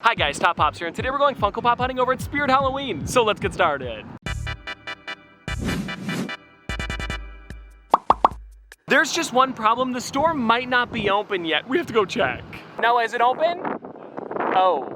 Hi guys, Top Pops here, and today we're going Funko Pop hunting over at Spirit Halloween, so let's get started. There's just one problem, the store might not be open yet. We have to go check. No, is it open? Oh.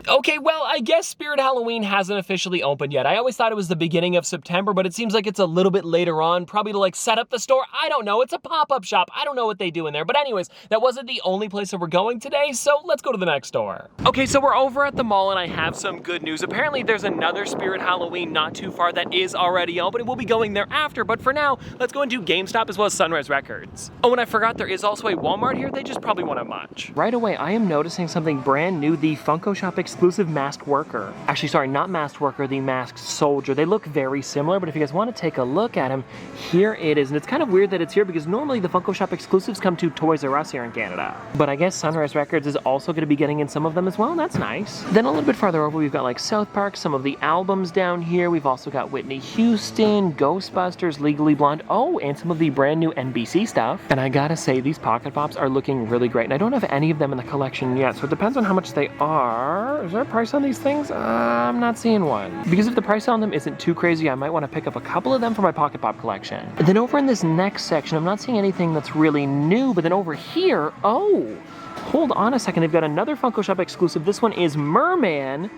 Okay, well, I guess Spirit Halloween hasn't officially opened yet. I always thought it was the beginning of September, but it seems like it's a little bit later on, probably to like set up the store. I don't know, it's a pop-up shop. I don't know what they do in there. But anyways, that wasn't the only place that we're going today, so let's go to the next store. Okay, so we're over at the mall and I have some good news. Apparently there's another Spirit Halloween not too far that is already open and we'll be going there after, but for now, let's go and do Gamestop as well as Sunrise Records. Oh, and I forgot there is also a Walmart here. They just probably won't have much. Right away, I am noticing something brand new, the Funko Shop exclusive Masked Worker. Actually, sorry, not Masked Worker, the Masked Soldier. They look very similar, but if you guys want to take a look at him, here it is. And it's kind of weird that it's here because normally the Funko Shop exclusives come to Toys R Us here in Canada. But I guess Sunrise Records is also going to be getting in some of them as well, and that's nice. Then a little bit farther over, we've got like South Park, some of the albums down here. We've also got Whitney Houston, Ghostbusters, Legally Blonde, oh, and some of the brand new NBC stuff. And I gotta say, these Pocket Pops are looking really great, and I don't have any of them in the collection yet, so it depends on how much they are. Is there a price on these things? I'm not seeing one. Because if the price on them isn't too crazy, I might want to pick up a couple of them for my Pocket Pop collection. And then over in this next section, I'm not seeing anything that's really new, but then over here, oh, hold on a second, they've got another Funko Shop exclusive. This one is Merman.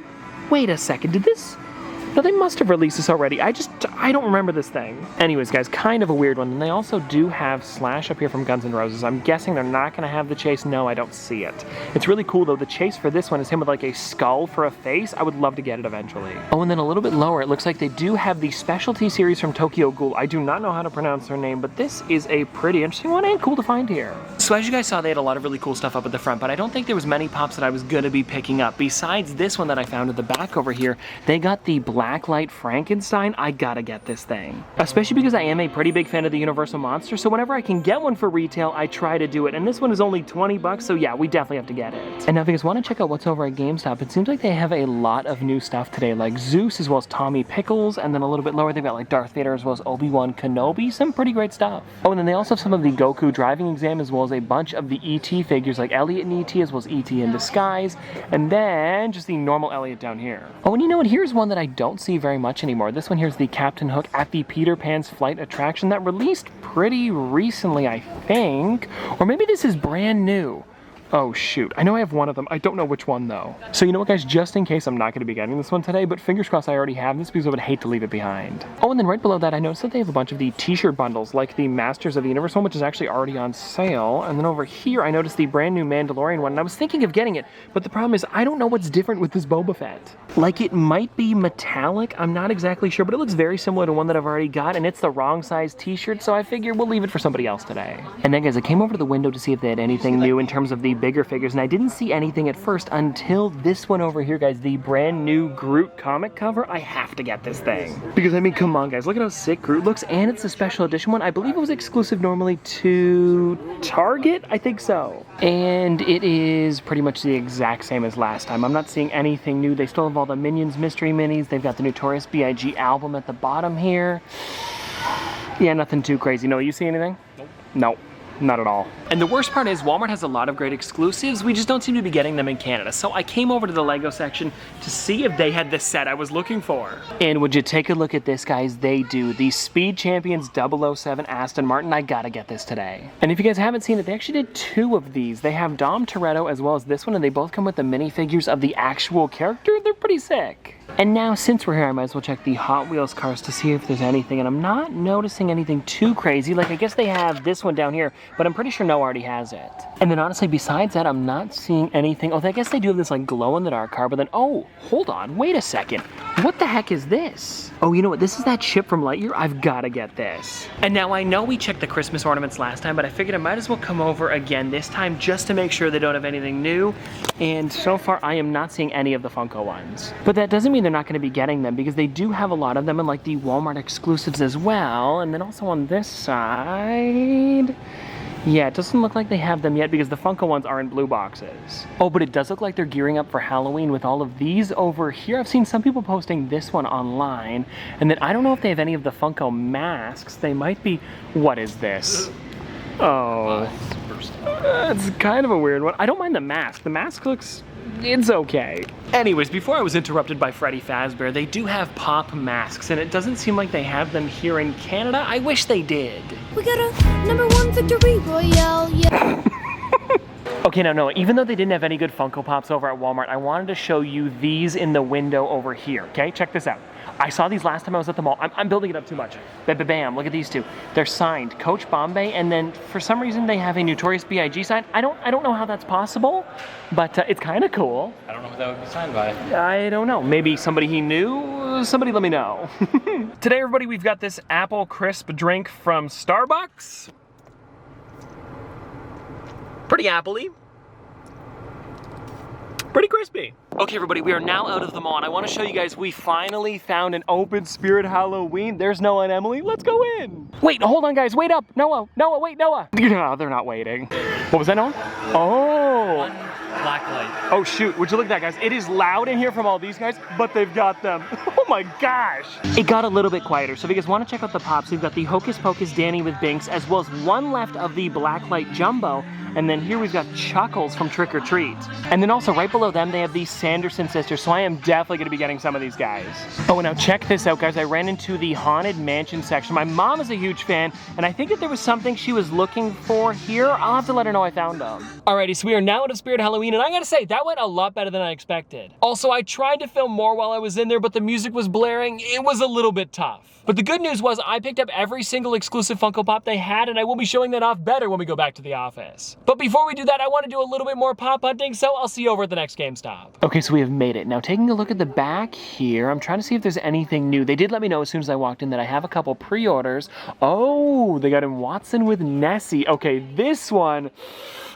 Wait a second, did this? No, they must have released this already. I don't remember this thing. Anyways, guys, kind of a weird one. And they also do have Slash up here from Guns N' Roses. I'm guessing they're not going to have the chase. No, I don't see it. It's really cool, though. The chase for this one is him with, like, a skull for a face. I would love to get it eventually. Oh, and then a little bit lower, it looks like they do have the specialty series from Tokyo Ghoul. I do not know how to pronounce their name, but this is a pretty interesting one and cool to find here. So as you guys saw, they had a lot of really cool stuff up at the front, but I don't think there was many pops that I was going to be picking up. Besides this one that I found at the back over here, they got the Blacklight Frankenstein. I gotta get this thing. Especially because I am a pretty big fan of the Universal Monster, so whenever I can get one for retail, I try to do it. And this one is only 20 bucks, so yeah, we definitely have to get it. And now if you guys want to check out what's over at GameStop, it seems like they have a lot of new stuff today, like Zeus as well as Tommy Pickles, and then a little bit lower they've got like Darth Vader as well as Obi-Wan Kenobi, some pretty great stuff. Oh, and then they also have some of the Goku driving exam as well as a bunch of the E.T. figures like Elliot and E.T. as well as E.T. in disguise, and then just the normal Elliot down here. Oh, and you know what, here's one that I don't see very much anymore. This one here is the Captain Hook at the Peter Pan's Flight attraction that released pretty recently, I think. Or maybe this is brand new. Oh shoot, I know I have one of them. I don't know which one though. So you know what guys, just in case I'm not going to be getting this one today, but fingers crossed I already have this because I would hate to leave it behind. Oh, and then right below that I noticed that they have a bunch of the t-shirt bundles like the Masters of the Universe one, which is actually already on sale. And then over here I noticed the brand new Mandalorian one, and I was thinking of getting it, but the problem is I don't know what's different with this Boba Fett. Like it might be metallic, I'm not exactly sure, but it looks very similar to one that I've already got, and it's the wrong size t-shirt, so I figure we'll leave it for somebody else today. And then guys, I came over to the window to see if they had anything new in terms of the bigger figures, and I didn't see anything at first until this one over here, guys, the brand new Groot comic cover. I have to get this thing. Because I mean, come on guys, look at how sick Groot looks, and it's the special edition one. I believe it was exclusive normally to Target, I think so. And it is pretty much the exact same as last time. I'm not seeing anything new. They still have all the Minions mystery minis. They've got the Notorious B.I.G. album at the bottom here. Yeah, nothing too crazy. No, you see anything? Nope. Nope. Not at all. And the worst part is Walmart has a lot of great exclusives. We just don't seem to be getting them in Canada. So I came over to the Lego section to see if they had the set I was looking for. And would you take a look at this, guys? They do. The Speed Champions 007 Aston Martin. I gotta get this today. And if you guys haven't seen it, they actually did two of these. They have Dom Toretto as well as this one, and they both come with the minifigures of the actual character. They're pretty sick. And now, since we're here, I might as well check the Hot Wheels cars to see if there's anything, and I'm not noticing anything too crazy. Like, I guess they have this one down here, but I'm pretty sure Noah already has it. And then honestly, besides that, I'm not seeing anything. Oh, I guess they do have this, like, glow-in-the-dark car, but then, oh, hold on, wait a second. What the heck is this? Oh, you know what, this is that chip from Lightyear? I've gotta get this. And now, I know we checked the Christmas ornaments last time, but I figured I might as well come over again this time just to make sure they don't have anything new. And so far, I am not seeing any of the Funko ones. But that doesn't mean they're not going to be getting them, because they do have a lot of them in like the Walmart exclusives as well. And then also on this side, yeah, it doesn't look like they have them yet because the Funko ones are in blue boxes. Oh, but it does look like they're gearing up for Halloween with all of these over here. I've seen some people posting this one online, and then I don't know if they have any of the Funko masks. They might be, what is this? Oh. That's kind of a weird one. I don't mind the mask. The mask looks... it's okay. Anyways, before I was interrupted by Freddy Fazbear, they do have pop masks, and it doesn't seem like they have them here in Canada. I wish they did. We got a #1 victory royale, yeah. Okay, now, Noah, even though they didn't have any good Funko Pops over at Walmart, I wanted to show you these in the window over here, okay? Check this out. I saw these last time I was at the mall. I'm building it up too much. Bam, look at these two. They're signed, Coach Bombay, and then for some reason they have a Notorious B.I.G. sign. I don't know how that's possible, but it's kind of cool. I don't know who that would be signed by. I don't know. Maybe somebody he knew? Somebody let me know. Today, everybody, we've got this apple crisp drink from Starbucks. Pretty apple-y. Pretty crispy. Okay, everybody, we are now out of the mall, and I want to show you guys we finally found an open Spirit Halloween. There's Noah and Emily. Let's go in. Wait, hold on, guys. Wait up. Noah, wait, Noah. No, they're not waiting. What was that, Noah? Oh. Blacklight. Oh, shoot. Would you look at that, guys? It is loud in here from all these guys, but they've got them. Oh, my gosh. It got a little bit quieter, so if you guys want to check out the Pops, we've got the Hocus Pocus Danny with Binks, as well as one left of the Blacklight Jumbo. And then here we've got Chuckles from Trick or Treat. And then also right below them, they have the Sanderson sisters, so I am definitely gonna be getting some of these guys. Oh, and now check this out, guys. I ran into the Haunted Mansion section. My mom is a huge fan, and I think that there was something she was looking for here. I'll have to let her know I found them. Alrighty, so we are now at a Spirit Halloween, and I gotta say, that went a lot better than I expected. Also, I tried to film more while I was in there, but the music was blaring. It was a little bit tough. But the good news was I picked up every single exclusive Funko Pop they had, and I will be showing that off better when we go back to the office. But before we do that, I want to do a little bit more pop hunting, so I'll see you over at the next GameStop. Okay, so we have made it. Now, taking a look at the back here, I'm trying to see if there's anything new. They did let me know as soon as I walked in that I have a couple pre-orders. Oh, they got in Watson with Nessie. Okay, this one,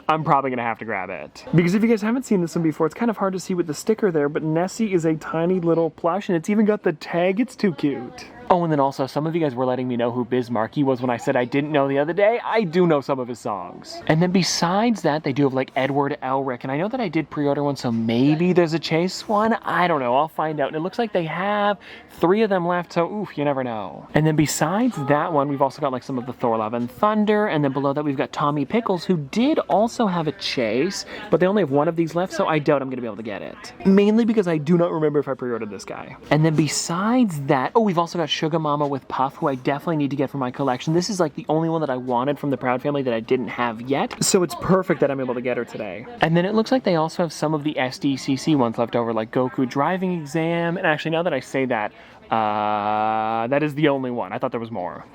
I'm probably gonna have to grab it. Because if you guys haven't seen this one before, it's kind of hard to see with the sticker there, but Nessie is a tiny little plush, and it's even got the tag. It's too cute. Oh, and then also, some of you guys were letting me know who Biz Markie was when I said I didn't know the other day. I do know some of his songs. And then besides that, they do have like Edward Elric, and I know that I did pre-order one, so maybe there's a Chase one. I don't know, I'll find out. And it looks like they have 3 of them left, so oof, you never know. And then besides that one, we've also got like some of the Thor Love and Thunder, and then below that we've got Tommy Pickles, who did also have a Chase, but they only have 1 of these left, so I doubt I'm gonna be able to get it. Mainly because I do not remember if I pre-ordered this guy. And then besides that, oh, we've also got Sugar Mama with Puff, who I definitely need to get for my collection. This is like the only one that I wanted from the Proud family that I didn't have yet, so it's perfect that I'm able to get her today. And then it looks like they also have some of the SDCC ones left over, like Goku Driving Exam, and actually now that I say that, that is the only one. I thought there was more.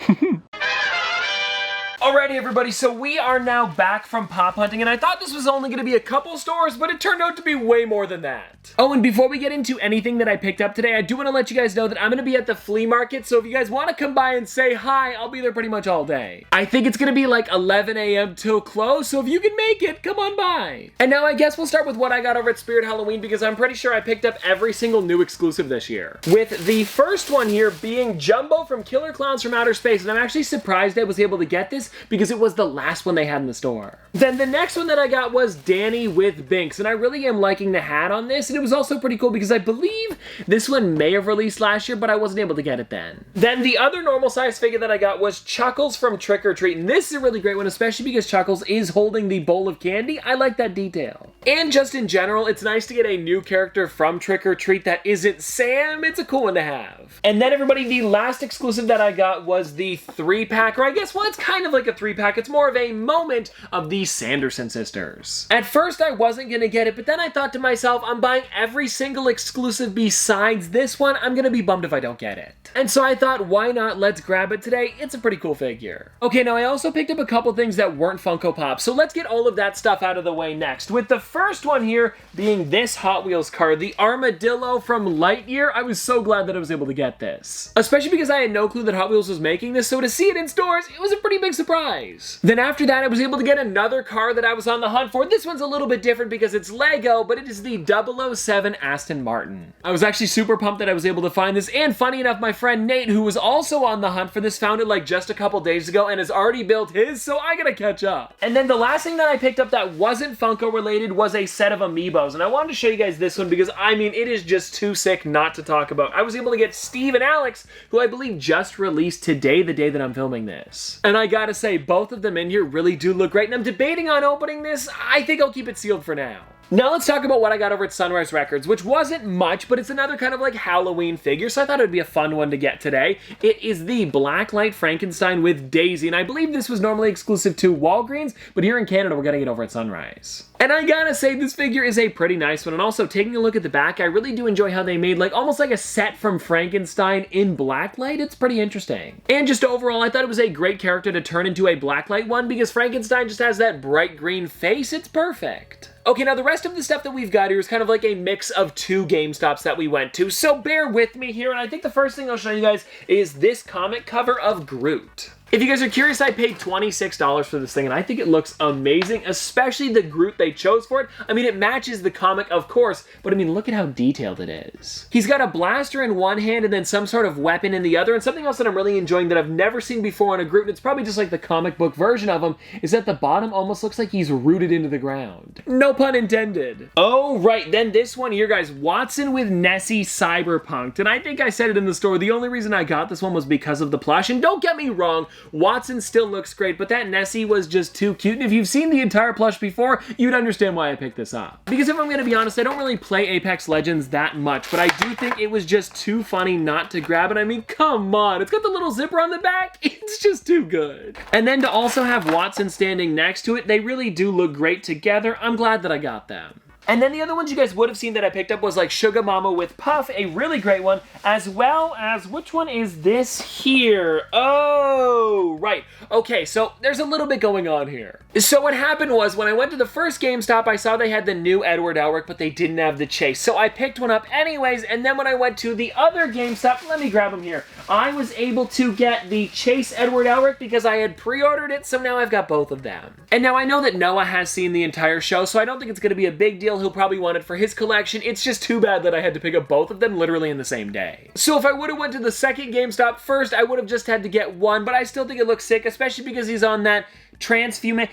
Alrighty, everybody, so we are now back from pop hunting, and I thought this was only going to be a couple stores, but it turned out to be way more than that. Oh, and before we get into anything that I picked up today, I do want to let you guys know that I'm going to be at the flea market, so if you guys want to come by and say hi, I'll be there pretty much all day. I think it's going to be like 11 a.m. till close, so if you can make it, come on by. And now I guess we'll start with what I got over at Spirit Halloween, because I'm pretty sure I picked up every single new exclusive this year. With the first one here being Jumbo from Killer Clowns from Outer Space, and I'm actually surprised I was able to get this, because it was the last one they had in the store. Then the next one that I got was Danny with Binks, and I really am liking the hat on this, and it was also pretty cool because I believe this one may have released last year, but I wasn't able to get it then. Then the other normal size figure that I got was Chuckles from Trick or Treat, and this is a really great one, especially because Chuckles is holding the bowl of candy. I like that detail. And just in general, it's nice to get a new character from Trick or Treat that isn't Sam. It's a cool one to have. And then everybody, the last exclusive that I got was the 3-pack, or I guess, well, it's kind of like a 3-pack. It's more of a moment of the Sanderson sisters. At first, I wasn't gonna get it, but then I thought to myself, I'm buying every single exclusive besides this one. I'm gonna be bummed if I don't get it. And so I thought, why not? Let's grab it today. It's a pretty cool figure. Okay, now I also picked up a couple things that weren't Funko Pops, so let's get all of that stuff out of the way next. With the first one here being this Hot Wheels car, the Armadillo from Lightyear. I was so glad that I was able to get this, especially because I had no clue that Hot Wheels was making this, so to see it in stores, it was a pretty big surprise. Then after that, I was able to get another car that I was on the hunt for. This one's a little bit different because it's Lego, but it is the 007 Aston Martin. I was actually super pumped that I was able to find this, and funny enough, my friend Nate, who was also on the hunt for this, found it like just a couple days ago and has already built his, so I gotta catch up. And then the last thing that I picked up that wasn't Funko related was a set of Amiibos, and I wanted to show you guys this one because, I mean, it is just too sick not to talk about. I was able to get Steve and Alex, who I believe just released today, the day that I'm filming this. And I gotta say, both of them in here really do look great, and I'm debating on opening this. I think I'll keep it sealed for now. Now let's talk about what I got over at Sunrise Records, which wasn't much, but it's another kind of like Halloween figure, so I thought it would be a fun one to get today. It is the Blacklight Frankenstein with Daisy, and I believe this was normally exclusive to Walgreens, but here in Canada we're getting it over at Sunrise. And I gotta say, this figure is a pretty nice one, and also taking a look at the back, I really do enjoy how they made like almost like a set from Frankenstein in Blacklight. It's pretty interesting. And just overall, I thought it was a great character to turn into a Blacklight one because Frankenstein just has that bright green face. It's perfect. Okay, now the rest of the stuff that we've got here is kind of like a mix of two GameStops that we went to, so bear with me here, and I think the first thing I'll show you guys is this comic cover of Groot. If you guys are curious, I paid $26 for this thing, and I think it looks amazing, especially the Groot they chose for it. I mean, it matches the comic, of course, but I mean, look at how detailed it is. He's got a blaster in one hand and then some sort of weapon in the other, and something else that I'm really enjoying that I've never seen before on a Groot, and it's probably just like the comic book version of him, is that the bottom almost looks like he's rooted into the ground. No pun intended. Oh, right, then this one here, guys, Watson with Nessie Cyberpunked, and I think I said it in the store, the only reason I got this one was because of the plush, and don't get me wrong, Watson still looks great, but that Nessie was just too cute, and if you've seen the entire plush before, you'd understand why I picked this up. Because if I'm gonna be honest, I don't really play Apex Legends that much, but I do think it was just too funny not to grab it. I mean, come on, it's got the little zipper on the back, it's just too good. And then to also have Watson standing next to it, they really do look great together. I'm glad that I got them. And then the other ones you guys would have seen that I picked up was like Sugar Mama with Puff, a really great one, as well as, which one is this here? Oh, right. Okay, so there's a little bit going on here. So what happened was when I went to the first GameStop, I saw they had the new Edward Elric, but they didn't have the Chase. So I picked one up anyways, and then when I went to the other GameStop, let me grab them here. I was able to get the Chase Edward Elric because I had pre-ordered it, so now I've got both of them. And now I know that Noah has seen the entire show, so I don't think it's going to be a big deal. He'll probably want it for his collection. It's just too bad that I had to pick up both of them literally in the same day. So if I would have went to the second GameStop first, I would have just had to get one, but I still think it looks sick, especially because he's on that transmutate.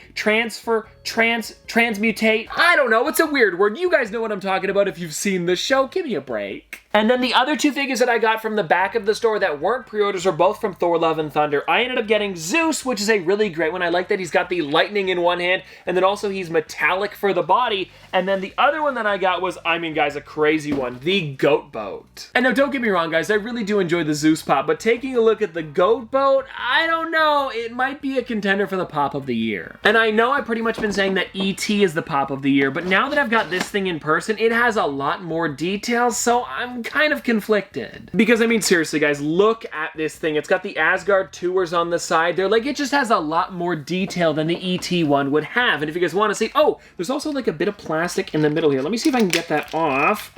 I don't know, it's a weird word. You guys know what I'm talking about if you've seen the show. Give me a break. And then the other two figures that I got from the back of the store that weren't pre-orders are both from Thor Love and Thunder. I ended up getting Zeus, which is a really great one. I like that he's got the lightning in one hand, and then also he's metallic for the body. And then the other one that I got was, I mean guys, a crazy one, the Goat Boat. And now don't get me wrong guys, I really do enjoy the Zeus pop, but taking a look at the Goat Boat, I don't know, it might be a contender for the pop of the year. And I know I've pretty much been saying that E.T. is the pop of the year, but now that I've got this thing in person, it has a lot more details, so I'm kind of conflicted. Because I mean, seriously guys, look at this thing. It's got the Asgard tours on the side there. Like, it just has a lot more detail than the E.T. one would have. And if you guys want to see, oh, there's also like a bit of plastic in the middle here. Let me see if I can get that off.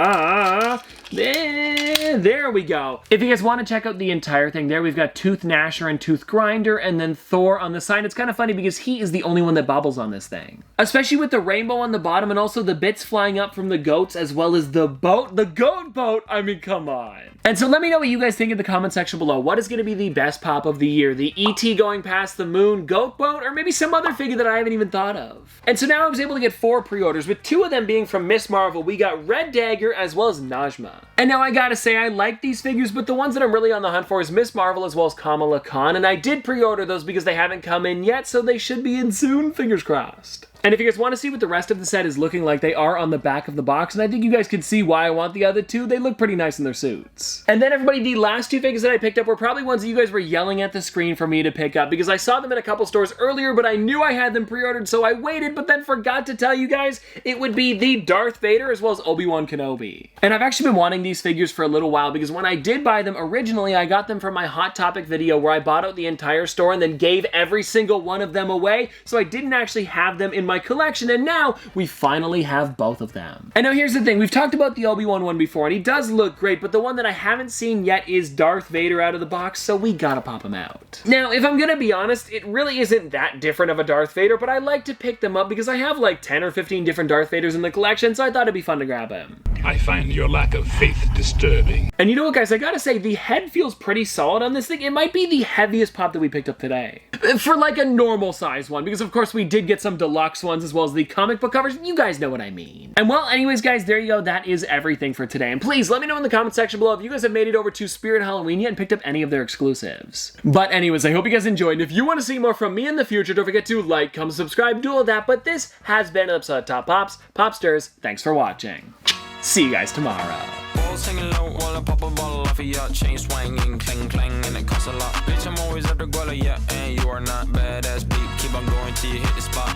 There we go. If you guys want to check out the entire thing there, we've got Tooth Gnasher and Tooth Grinder, and then Thor on the side. It's kind of funny because he is the only one that bobbles on this thing. Especially with the rainbow on the bottom and also the bits flying up from the goats as well as the boat. The Goat Boat, I mean, come on. And so let me know what you guys think in the comment section below. What is going to be the best pop of the year? The E.T. going past the moon, Goat Boat, or maybe some other figure that I haven't even thought of? And so now I was able to get 4 pre-orders, with 2 of them being from Miss Marvel. We got Red Dagger as well as Najma. And now I gotta say, I like these figures, but the ones that I'm really on the hunt for is Miss Marvel as well as Kamala Khan, and I did pre-order those because they haven't come in yet, so they should be in soon, fingers crossed. And if you guys want to see what the rest of the set is looking like, they are on the back of the box, and I think you guys can see why I want the other 2. They look pretty nice in their suits. And then everybody, the last 2 figures that I picked up were probably ones that you guys were yelling at the screen for me to pick up, because I saw them in a couple stores earlier, but I knew I had them pre-ordered, so I waited, but then forgot to tell you guys it would be the Darth Vader as well as Obi-Wan Kenobi. And I've actually been wanting these figures for a little while, because when I did buy them originally, I got them from my Hot Topic video where I bought out the entire store and then gave every single one of them away, so I didn't actually have them in my collection, and now we finally have both of them. And now here's the thing, we've talked about the Obi-Wan one before, and he does look great, but the one that I haven't seen yet is Darth Vader out of the box, so we gotta pop him out. Now, if I'm gonna be honest, it really isn't that different of a Darth Vader, but I like to pick them up because I have like 10 or 15 different Darth Vaders in the collection, so I thought it'd be fun to grab him. I find your lack of faith disturbing. And you know what, guys? I gotta say, the head feels pretty solid on this thing. It might be the heaviest pop that we picked up today. For like a normal size one, because of course we did get some deluxe ones as well as the comic book covers. You guys know what I mean. And well, anyways, guys, there you go. That is everything for today. And please let me know in the comment section below if you guys have made it over to Spirit Halloween yet and picked up any of their exclusives. But anyways, I hope you guys enjoyed. And if you want to see more from me in the future, don't forget to like, comment, subscribe, do all that. But this has been an episode of Top Pops. Popsters, thanks for watching. See you guys tomorrow. Balls hanging low while I pop a bottle off of your chain swinging, clang clang, and it costs a lot. Bitch, I'm always at the guala, yeah, and you are not badass beat. Keep on going till you hit the spot.